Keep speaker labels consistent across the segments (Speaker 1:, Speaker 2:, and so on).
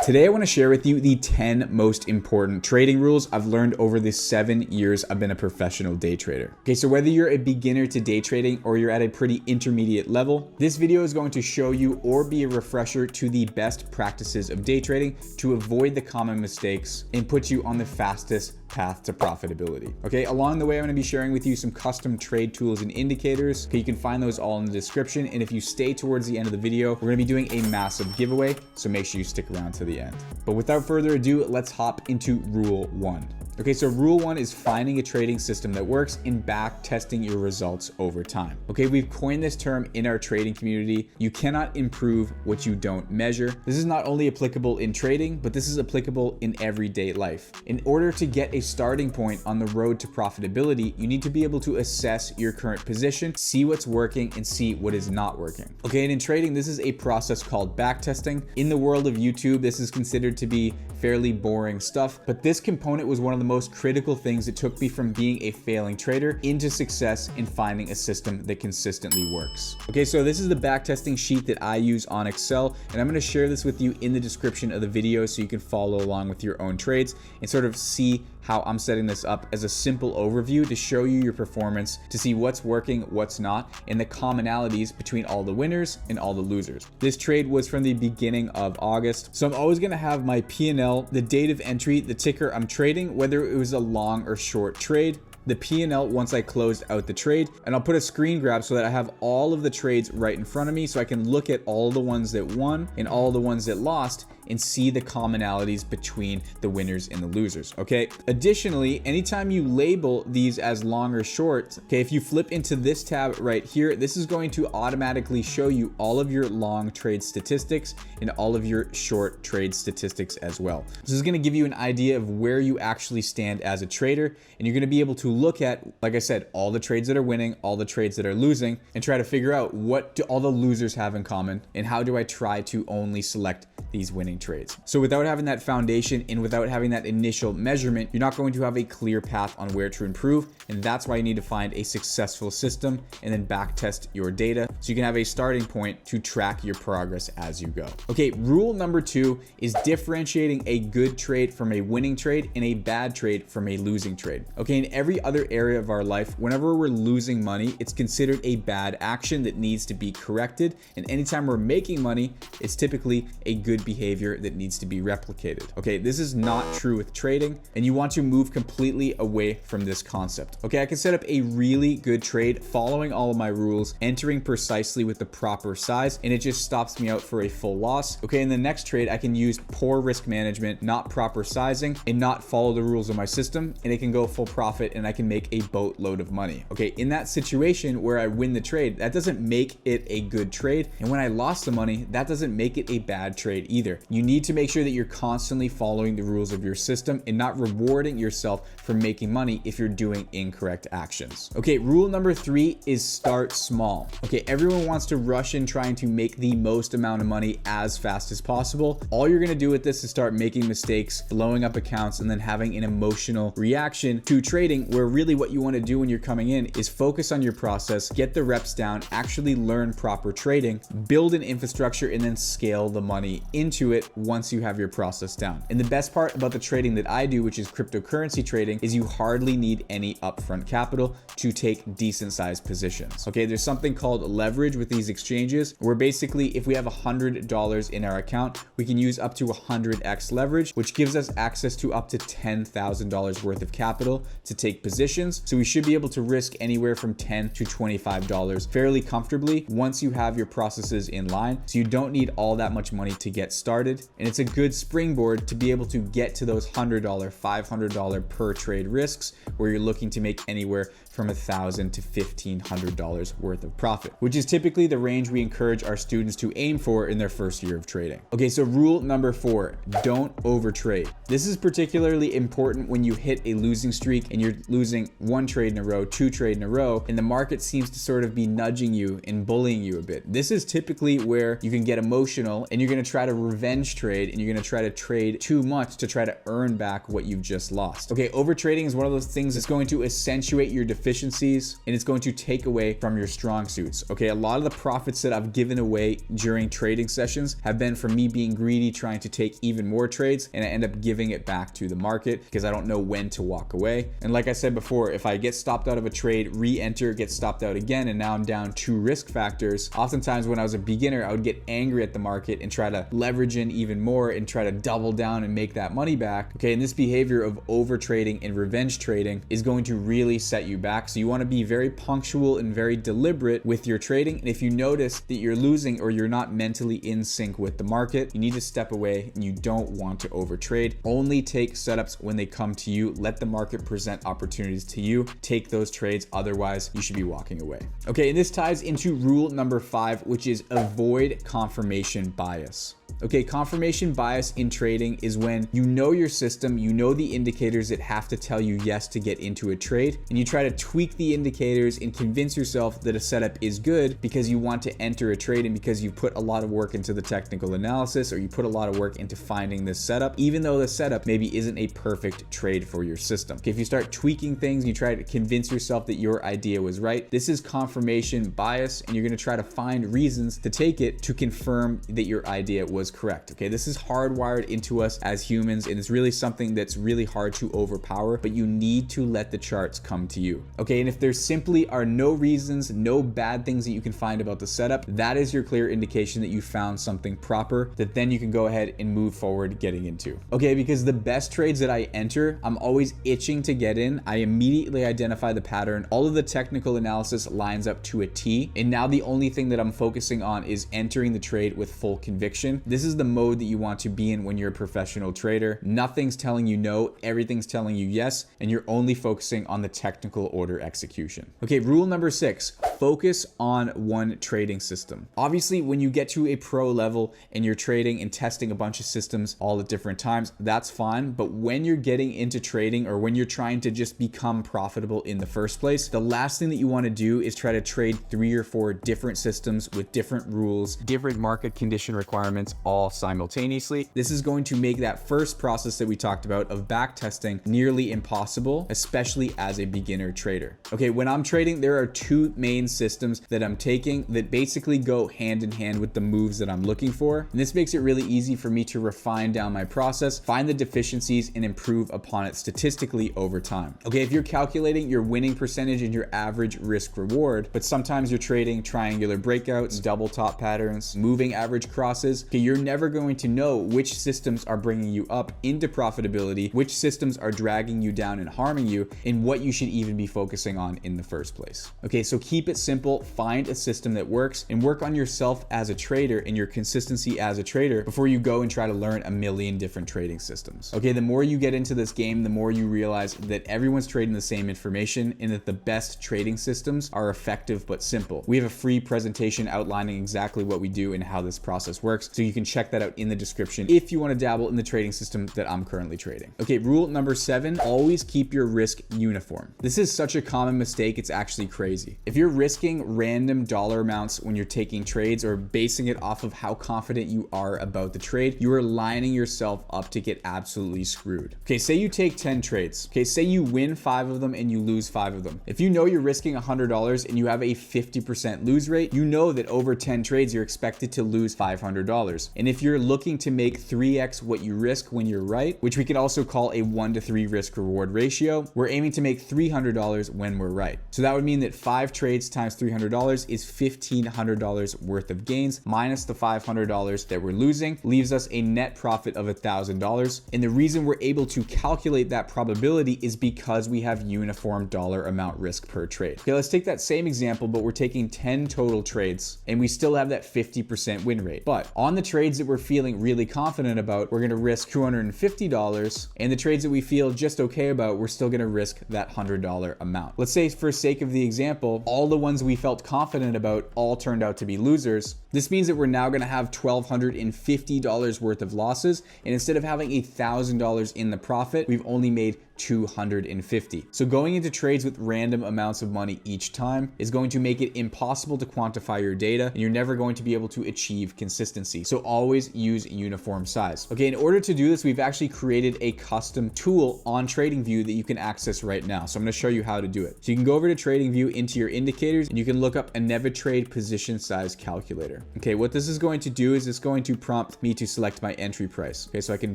Speaker 1: Today I want to share with you the 10 most important trading rules I've learned over the 7 years I've been a professional day trader. Okay, so whether you're a beginner to day trading or you're at a pretty intermediate level, this video is going to show you or be a refresher to the best practices of day trading to avoid the common mistakes and put you on the fastest path to profitability. Okay, along the way, I'm going to be sharing with you some custom trade tools and indicators. Okay, you can find those all in the description. And if you stay towards the end of the video, we're going to be doing a massive giveaway. So make sure you stick around to the end. But without further ado, let's hop into rule 1. Okay, so rule 1 is finding a trading system that works and back testing your results over time. Okay, we've coined this term in our trading community. You cannot improve what you don't measure. This is not only applicable in trading, but this is applicable in everyday life. In order to get a starting point on the road to profitability, you need to be able to assess your current position, see what's working, and see what is not working. Okay, and in trading, this is a process called backtesting. In the world of YouTube, this is considered to be fairly boring stuff, but this component was one of the most critical things that took me from being a failing trader into success in finding a system that consistently works. Okay, so this is the backtesting sheet that I use on Excel, and I'm going to share this with you in the description of the video so you can follow along with your own trades and sort of see how I'm setting this up as a simple overview to show you your performance, to see what's working, what's not, and the commonalities between all the winners and all the losers. This trade was from the beginning of August. So I'm always gonna have my P&L, the date of entry, the ticker I'm trading, whether it was a long or short trade, the P&L once I closed out the trade, and I'll put a screen grab so that I have all of the trades right in front of me so I can look at all the ones that won and all the ones that lost and see the commonalities between the winners and the losers. Okay, additionally, anytime you label these as long or short, okay, if you flip into this tab right here, this is going to automatically show you all of your long trade statistics and all of your short trade statistics as well. This is going to give you an idea of where you actually stand as a trader, and you're going to be able to look at, like I said, all the trades that are winning, all the trades that are losing, and try to figure out what do all the losers have in common and how do I try to only select these winning trades. So without having that foundation and without having that initial measurement, you're not going to have a clear path on where to improve. And that's why you need to find a successful system and then back test your data so you can have a starting point to track your progress as you go. Okay, rule number 2 is differentiating a good trade from a winning trade and a bad trade from a losing trade. Okay, in every other area of our life, whenever we're losing money, it's considered a bad action that needs to be corrected. And anytime we're making money, it's typically a good behavior that needs to be replicated. Okay, this is not true with trading, and you want to move completely away from this concept. Okay, I can set up a really good trade following all of my rules, entering precisely with the proper size, and it just stops me out for a full loss. Okay, in the next trade, I can use poor risk management, not proper sizing, and not follow the rules of my system, and it can go full profit and I can make a boatload of money. Okay, in that situation where I win the trade, that doesn't make it a good trade, and when I lost the money, that doesn't make it a bad trade either. You need to make sure that you're constantly following the rules of your system and not rewarding yourself for making money if you're doing incorrect actions. Okay, rule number 3 is start small. Okay, everyone wants to rush in trying to make the most amount of money as fast as possible. All you're gonna do with this is start making mistakes, blowing up accounts, and then having an emotional reaction to trading, where really what you wanna do when you're coming in is focus on your process, get the reps down, actually learn proper trading, build an infrastructure, and then scale the money into it once you have your process down. And the best part about the trading that I do, which is cryptocurrency trading, is you hardly need any upfront capital to take decent sized positions. Okay, there's something called leverage with these exchanges, where basically if we have $100 in our account, we can use up to 100x leverage, which gives us access to up to $10,000 worth of capital to take positions. So we should be able to risk anywhere from $10 to $25 fairly comfortably once you have your processes in line. So you don't need all that much money to get started. And it's a good springboard to be able to get to those $100, $500 per trade risks, where you're looking to make anywhere from $1,000 to $1,500 worth of profit, which is typically the range we encourage our students to aim for in their first year of trading. Okay, so rule number 4, don't overtrade. This is particularly important when you hit a losing streak and you're losing 1 trade in a row, 2 trade in a row, and the market seems to sort of be nudging you and bullying you a bit. This is typically where you can get emotional and you're gonna try to revenge trade and you're gonna try to trade too much to try to earn back what you've just lost. Okay, overtrading is one of those things that's going to accentuate your deficiency deficiencies, and it's going to take away from your strong suits. Okay, a lot of the profits that I've given away during trading sessions have been from me being greedy, trying to take even more trades, and I end up giving it back to the market because I don't know when to walk away. And like I said before, if I get stopped out of a trade, re-enter, get stopped out again, and now I'm down 2 risk factors, oftentimes when I was a beginner, I would get angry at the market and try to leverage in even more and try to double down and make that money back. Okay, and this behavior of over trading and revenge trading is going to really set you back. So you want to be very punctual and very deliberate with your trading. And if you notice that you're losing or you're not mentally in sync with the market, you need to step away and you don't want to overtrade. Only take setups when they come to you. Let the market present opportunities to you. Take those trades. Otherwise, you should be walking away. Okay, and this ties into rule number 5, which is avoid confirmation bias. Okay, confirmation bias in trading is when you know your system, you know the indicators that have to tell you yes to get into a trade, and you try to tweak the indicators and convince yourself that a setup is good because you want to enter a trade and because you put a lot of work into the technical analysis or you put a lot of work into finding this setup, even though the setup maybe isn't a perfect trade for your system. Okay, if you start tweaking things, you try to convince yourself that your idea was right, this is confirmation bias, and you're going to try to find reasons to take it to confirm that your idea was correct. Okay, this is hardwired into us as humans, and it's really something that's really hard to overpower, but you need to let the charts come to you. Okay, and if there simply are no reasons, no bad things that you can find about the setup, that is your clear indication that you found something proper that then you can go ahead and move forward getting into. Okay, because the best trades that I enter, I'm always itching to get in. I immediately identify the pattern. All of the technical analysis lines up to a T, and now the only thing that I'm focusing on is entering the trade with full conviction. This is the mode that you want to be in when you're a professional trader. Nothing's telling you no, everything's telling you yes, and you're only focusing on the technical order execution. Okay, rule number 6, focus on one trading system. Obviously, when you get to a pro level and you're trading and testing a bunch of systems all at different times, that's fine. But when you're getting into trading or when you're trying to just become profitable in the first place, the last thing that you want to do is try to trade 3 or 4 different systems with different rules, different market condition requirements, all simultaneously. This is going to make that first process that we talked about of backtesting nearly impossible, especially as a beginner trader. Okay, when I'm trading, there are 2 main systems that I'm taking that basically go hand in hand with the moves that I'm looking for. And this makes it really easy for me to refine down my process, find the deficiencies, and improve upon it statistically over time. Okay, if you're calculating your winning percentage and your average risk reward, but sometimes you're trading triangular breakouts, double top patterns, moving average crosses, okay, you're never going to know which systems are bringing you up into profitability, which systems are dragging you down and harming you, and what you should even be focusing on in the first place. Okay, so keep it simple, find a system that works, and work on yourself as a trader and your consistency as a trader before you go and try to learn a million different trading systems. Okay, the more you get into this game, the more you realize that everyone's trading the same information and that the best trading systems are effective but simple. We have a free presentation outlining exactly what we do and how this process works, so you can check that out in the description if you want to dabble in the trading system that I'm currently trading. Okay, rule number 7, always keep your risk uniform. This is such a common mistake, it's actually crazy. If you're risking random dollar amounts when you're taking trades or basing it off of how confident you are about the trade, you are lining yourself up to get absolutely screwed. Okay, say you take 10 trades. Okay, say you win 5 of them and you lose 5 of them. If you know you're risking $100 and you have a 50% lose rate, you know that over 10 trades you're expected to lose $500. And if you're looking to make 3x what you risk when you're right, which we could also call a 1-to-3 risk reward ratio, we're aiming to make $300 when we're right. So that would mean that 5 trades times $300 is $1,500 worth of gains minus the $500 that we're losing, leaves us a net profit of $1,000. And the reason we're able to calculate that probability is because we have uniform dollar amount risk per trade. Okay, let's take that same example, but we're taking 10 total trades and we still have that 50% win rate. But on the trades that we're feeling really confident about, we're gonna risk $250, and the trades that we feel just okay about, we're still gonna risk that $100 amount. Let's say, for sake of the example, all the ones we felt confident about all turned out to be losers. This means that we're now gonna have $1,250 worth of losses, and instead of having $1,000 in the profit, we've only made 250. So going into trades with random amounts of money each time is going to make it impossible to quantify your data, and you're never going to be able to achieve consistency. So always use uniform size. Okay, in order to do this, we've actually created a custom tool on TradingView that you can access right now. So I'm going to show you how to do it. So you can go over to TradingView into your indicators, and you can look up a NevaTrade position size calculator. Okay, what this is going to do is it's going to prompt me to select my entry price. Okay, so I can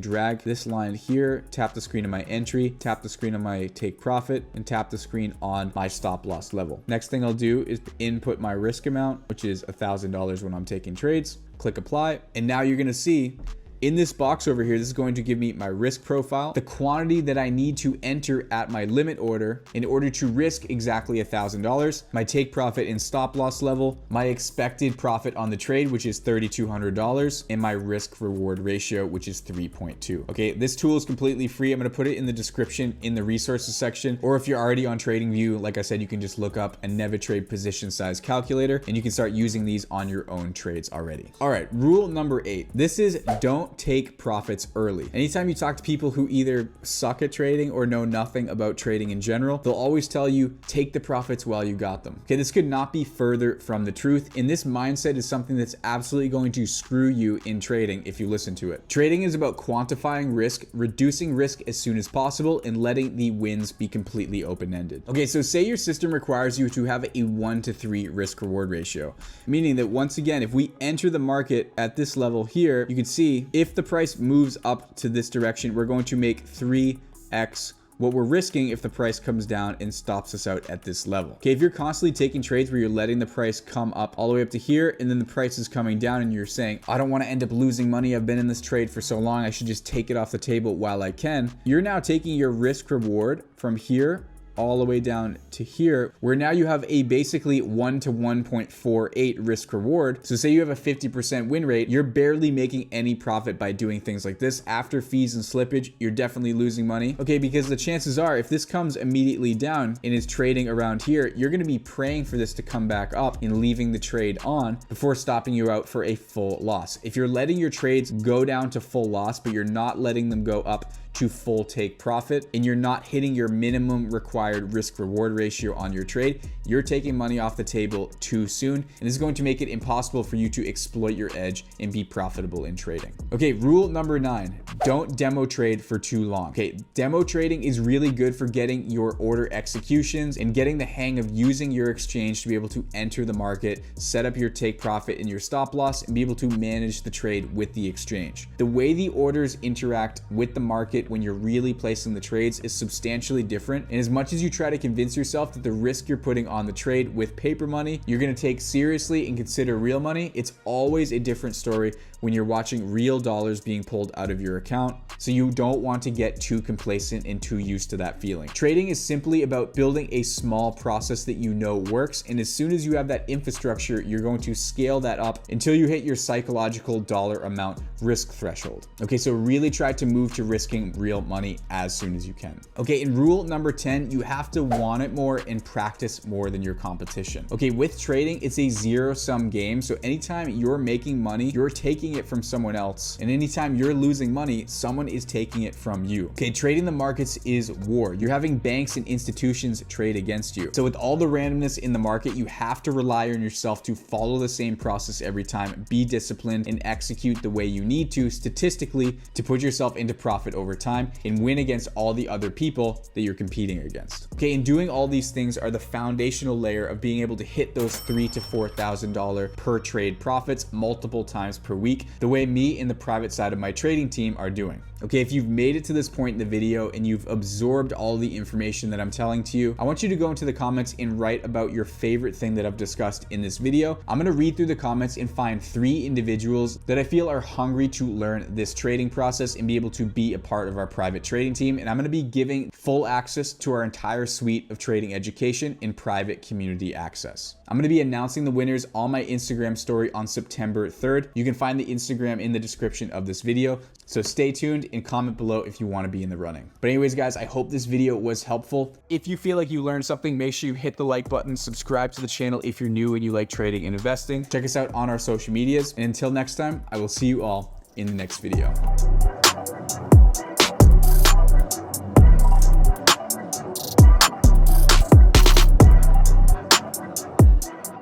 Speaker 1: drag this line here, tap the screen on my entry, tap the screen on my take profit, and tap the screen on my stop loss level. Next thing I'll do is input my risk amount, which is $1,000 when I'm taking trades. Click apply, and now you're gonna see in this box over here, this is going to give me my risk profile, the quantity that I need to enter at my limit order in order to risk exactly $1,000, my take profit and stop loss level, my expected profit on the trade, which is $3,200, and my risk reward ratio, which is 3.2. Okay, this tool is completely free. I'm gonna put it in the description in the resources section, or if you're already on TradingView, like I said, you can just look up a NevaTrade position size calculator, and you can start using these on your own trades already. All right, rule number 8. This is don't take profits early. Anytime you talk to people who either suck at trading or know nothing about trading in general, they'll always tell you take the profits while you got them. Okay, this could not be further from the truth, and this mindset is something that's absolutely going to screw you in trading if you listen to it. Trading is about quantifying risk, reducing risk as soon as possible, and letting the wins be completely open-ended. Okay, so say your system requires you to have a 1 to 3 risk reward ratio, meaning that once again, if we enter the market at this level here, you can see if the price moves up to this direction, we're going to make 3x what we're risking if the price comes down and stops us out at this level. Okay, if you're constantly taking trades where you're letting the price come up all the way up to here and then the price is coming down and you're saying, I don't want to end up losing money, I've been in this trade for so long, I should just take it off the table while I can, you're now taking your risk reward from here all the way down to here, where now you have a basically 1 to 1.48 risk reward. So say you have a 50% win rate, you're barely making any profit by doing things like this. After fees and slippage, you're definitely losing money. Okay, because the chances are if this comes immediately down and is trading around here, you're going to be praying for this to come back up and leaving the trade on before stopping you out for a full loss. If you're letting your trades go down to full loss, but you're not letting them go up to full take profit, and you're not hitting your minimum required risk reward ratio on your trade, you're taking money off the table too soon, and this is going to make it impossible for you to exploit your edge and be profitable in trading. Okay, rule number 9, don't demo trade for too long. Okay, demo trading is really good for getting your order executions and getting the hang of using your exchange to be able to enter the market, set up your take profit and your stop loss, and be able to manage the trade with the exchange. The way the orders interact with the market when you're really placing the trades is substantially different, and as much as you try to convince yourself that the risk you're putting on the trade with paper money you're going to take seriously and consider real money, it's always a different story when you're watching real dollars being pulled out of your account. So you don't want to get too complacent and too used to that feeling. Trading is simply about building a small process that you know works, and as soon as you have that infrastructure, you're going to scale that up until you hit your psychological dollar amount risk threshold. Okay, so really try to move to risking real money as soon as you can. Okay, in rule number 10, you have to want it more and practice more than your competition. Okay, with trading, it's a zero-sum game, so anytime you're making money, you're taking it from someone else, and anytime you're losing money, someone is taking it from you. Okay, trading the markets is war. You're having banks and institutions trade against you. So with all the randomness in the market, you have to rely on yourself to follow the same process every time, be disciplined, and execute the way you need to statistically to put yourself into profit over time and win against all the other people that you're competing against. Okay, and doing all these things are the foundational layer of being able to hit those $3,000 to $4,000 per trade profits multiple times per week, the way me and the private side of my trading team are doing. Okay, if you've made it to this point in the video and you've absorbed all the information that I'm telling to you, I want you to go into the comments and write about your favorite thing that I've discussed in this video. I'm gonna read through the comments and find 3 individuals that I feel are hungry to learn this trading process and be able to be a part of our private trading team. And I'm gonna be giving full access to our entire suite of trading education in private community access. I'm gonna be announcing the winners on my Instagram story on September 3rd. You can find the Instagram in the description of this video. So stay tuned and comment below if you want to be in the running. But anyways, guys, I hope this video was helpful. If you feel like you learned something, make sure you hit the like button, subscribe to the channel if you're new and you like trading and investing. Check us out on our social medias. And until next time, I will see you all in the next video.